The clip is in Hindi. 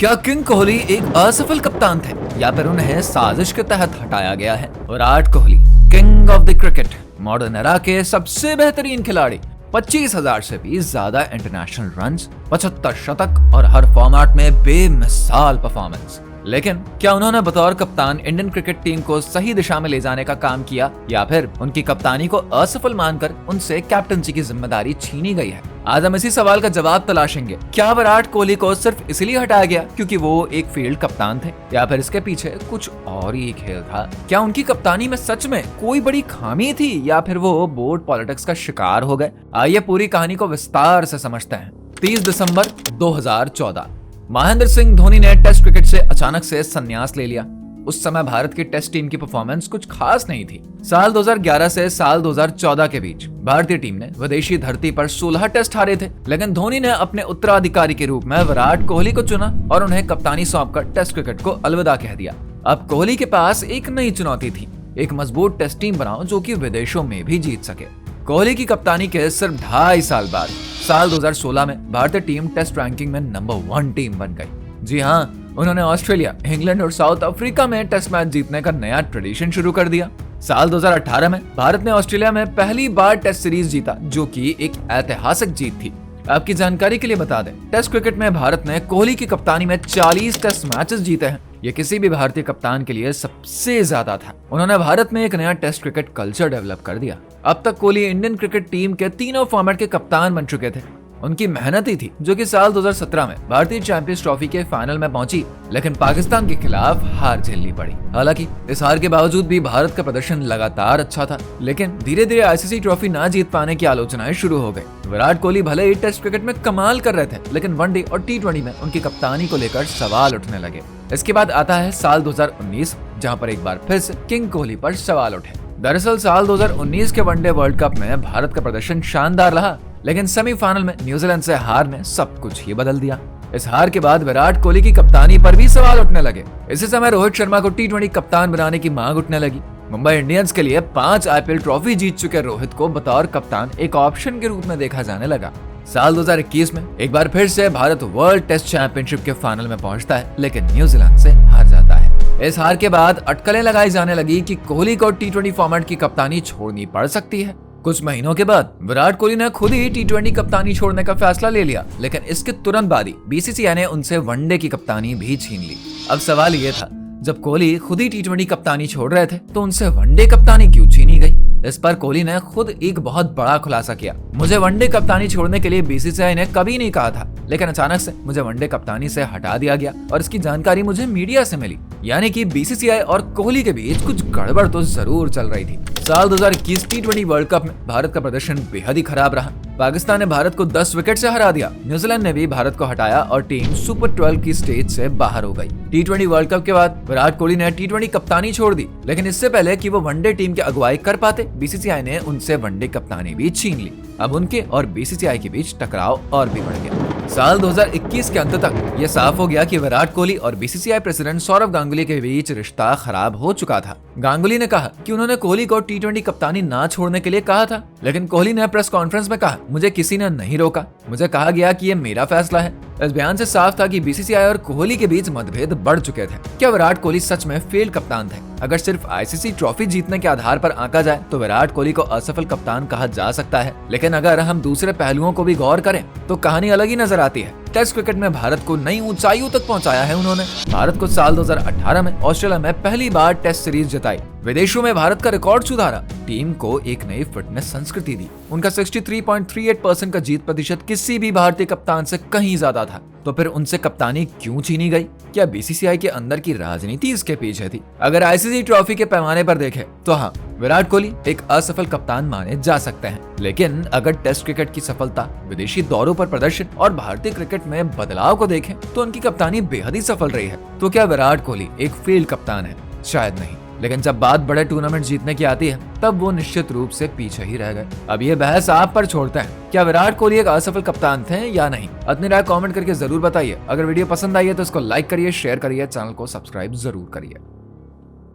क्या किंग कोहली एक असफल कप्तान थे या फिर उन्हें साजिश के तहत हटाया गया है? Virat Kohli king of the cricket, modern era के सबसे बेहतरीन खिलाड़ी, 25,000 से भी ज्यादा इंटरनेशनल रन्स, 75 शतक और हर फॉर्मेट में बेमिसाल परफॉर्मेंस। लेकिन क्या उन्होंने बतौर कप्तान इंडियन क्रिकेट टीम को सही दिशा में ले जाने का काम किया या फिर उनकी कप्तानी को असफल मानकर उनसे कैप्टनसी की जिम्मेदारी छीनी गई है? आज हम इसी सवाल का जवाब तलाशेंगे। क्या विराट कोहली को सिर्फ इसलिए हटाया गया क्योंकि वो एक फील्ड कप्तान थे या फिर इसके पीछे कुछ और ही खेल था? क्या उनकी कप्तानी में सच में कोई बड़ी खामी थी या फिर वो बोर्ड पॉलिटिक्स का शिकार हो गए? आइए पूरी कहानी को विस्तार से समझते हैं। 30 दिसंबर 2014 महेंद्र सिंह धोनी ने टेस्ट क्रिकेट से अचानक से संन्यास ले लिया। उस समय भारत की टेस्ट टीम की परफॉर्मेंस कुछ खास नहीं थी। साल 2011 से साल 2014 के बीच भारतीय टीम ने विदेशी धरती पर 16 टेस्ट हारे थे, लेकिन धोनी ने अपने उत्तराधिकारी के रूप में विराट कोहली को चुना और उन्हें कप्तानी सौंपकर टेस्ट क्रिकेट को अलविदा कह दिया। अब कोहली के पास एक नई चुनौती थी, एक मजबूत टेस्ट टीम बनाओ जो कि विदेशों में भी जीत सके। कोहली की कप्तानी के सिर्फ 2.5 साल बाद साल 2016 में भारतीय टीम टेस्ट रैंकिंग में नंबर 1 टीम बन गई। जी हाँ, उन्होंने ऑस्ट्रेलिया, इंग्लैंड और साउथ अफ्रीका में टेस्ट मैच जीतने का नया ट्रेडिशन शुरू कर दिया। साल 2018 में भारत ने ऑस्ट्रेलिया में पहली बार टेस्ट सीरीज जीता, जो कि एक ऐतिहासिक जीत थी। आपकी जानकारी के लिए बता दें, टेस्ट क्रिकेट में भारत ने कोहली की कप्तानी में 40 टेस्ट मैचेस जीते हैं। ये किसी भी भारतीय कप्तान के लिए सबसे ज्यादा था। उन्होंने भारत में एक नया टेस्ट क्रिकेट कल्चर डेवलप कर दिया। अब तक कोहली इंडियन क्रिकेट टीम के तीनों फॉर्मेट के कप्तान बन चुके थे। उनकी मेहनत ही थी जो कि साल 2017 में भारतीय चैंपियंस ट्रॉफी के फाइनल में पहुंची, लेकिन पाकिस्तान के खिलाफ हार झेलनी पड़ी। हालांकि इस हार के बावजूद भी भारत का प्रदर्शन लगातार अच्छा था, लेकिन धीरे धीरे आईसीसी ट्रॉफी ना जीत पाने की आलोचनाएं शुरू हो गई। विराट कोहली भले ही टेस्ट क्रिकेट में कमाल कर रहे थे, लेकिन वनडे और T20 में उनकी कप्तानी को लेकर सवाल उठने लगे। इसके बाद आता है साल 2019, जहाँ पर एक बार फिर से किंग कोहली पर सवाल उठे। दरअसल साल 2019 के वनडे वर्ल्ड कप में भारत का प्रदर्शन शानदार रहा, लेकिन सेमीफाइनल में न्यूजीलैंड से हार ने सब कुछ ही बदल दिया। इस हार के बाद विराट कोहली की कप्तानी पर भी सवाल उठने लगे। इसी समय रोहित शर्मा को T20 कप्तान बनाने की मांग उठने लगी। मुंबई इंडियंस के लिए 5 IPL ट्रॉफी जीत चुके रोहित को बतौर कप्तान एक ऑप्शन के रूप में देखा जाने लगा। साल 2021 में एक बार फिर से भारत वर्ल्ड टेस्ट चैंपियनशिप के फाइनल में पहुंचता है, लेकिन न्यूजीलैंड से हार जाता है। इस हार के बाद अटकलें लगाई जाने लगी कि कोहली को T20 फॉर्मेट की कप्तानी छोड़नी पड़ सकती है। कुछ महीनों के बाद विराट कोहली ने खुद ही T20 कप्तानी छोड़ने का फैसला ले लिया, लेकिन इसके तुरंत बाद ही BCCI ने उनसे वनडे की कप्तानी भी छीन ली। अब सवाल ये था, जब कोहली खुद ही T20 कप्तानी छोड़ रहे थे तो उनसे वनडे कप्तानी क्यों छीनी गई? इस पर कोहली ने खुद एक बहुत बड़ा खुलासा किया। मुझे वनडे कप्तानी छोड़ने के लिए BCCI ने कभी नहीं कहा था, लेकिन अचानक से मुझे वनडे कप्तानी से हटा दिया गया और इसकी जानकारी मुझे मीडिया से मिली। यानी कि BCCI और कोहली के बीच कुछ गड़बड़ तो जरूर चल रही थी। साल 2021 T20 वर्ल्ड कप में भारत का प्रदर्शन बेहद ही खराब रहा। पाकिस्तान ने भारत को 10 विकेट से हरा दिया। न्यूजीलैंड ने भी भारत को हटाया और टीम सुपर 12 की स्टेज से बाहर हो गई। T20 वर्ल्ड कप के बाद विराट कोहली ने T20 कप्तानी छोड़ दी, लेकिन इससे पहले कि वो वनडे टीम की अगुवाई कर पाते, BCCI ने उनसे वनडे कप्तानी भी छीन ली। अब उनके और BCCI के बीच टकराव और भी बढ़ गया। साल 2021 के अंत तक ये साफ हो गया कि विराट कोहली और BCCI प्रेसिडेंट सौरव गांगुली के बीच रिश्ता खराब हो चुका था। गांगुली ने कहा कि उन्होंने कोहली को T20 कप्तानी ना छोड़ने के लिए कहा था, लेकिन कोहली ने प्रेस कॉन्फ्रेंस में कहा, मुझे किसी ने नहीं रोका, मुझे कहा गया कि ये मेरा फैसला है। इस बयान से साफ था कि BCCI और कोहली के बीच मतभेद बढ़ चुके थे। क्या विराट कोहली सच में फेल्ड कप्तान थे? अगर सिर्फ ICC ट्रॉफी जीतने के आधार पर आंका जाए तो विराट कोहली को असफल कप्तान कहा जा सकता है, लेकिन अगर हम दूसरे पहलुओं को भी गौर करें तो कहानी अलग ही नजर आती है। टेस्ट क्रिकेट में भारत को नई ऊंचाइयों तक पहुंचाया है उन्होंने। भारत को साल 2018 में ऑस्ट्रेलिया में पहली बार टेस्ट सीरीज जिताई। विदेशों में भारत का रिकॉर्ड सुधारा। टीम को एक नई फिटनेस संस्कृति दी। उनका 63.38% का जीत प्रतिशत किसी भी भारतीय कप्तान से कहीं ज्यादा था। तो फिर उनसे कप्तानी क्यों छीनी गई? क्या BCCI के अंदर की राजनीति इसके पीछे थी? अगर ICC ट्रॉफी के पैमाने पर देखें तो हाँ, विराट कोहली एक असफल कप्तान माने जा सकते हैं, लेकिन अगर टेस्ट क्रिकेट की सफलता, विदेशी दौरों पर प्रदर्शन और भारतीय क्रिकेट में बदलाव को देखें तो उनकी कप्तानी बेहद ही सफल रही है। तो क्या विराट कोहली एक फेल्ड कप्तान है? शायद नहीं, लेकिन जब बात बड़े टूर्नामेंट जीतने की आती है तब वो निश्चित रूप से पीछे ही रह गए। अब ये बहस आप पर छोड़ते हैं, क्या विराट कोहली एक असफल कप्तान थे या नहीं? अपनी राय कमेंट करके जरूर बताइए। अगर वीडियो पसंद आई है तो इसको लाइक करिए, शेयर करिए, चैनल को सब्सक्राइब जरूर करिए।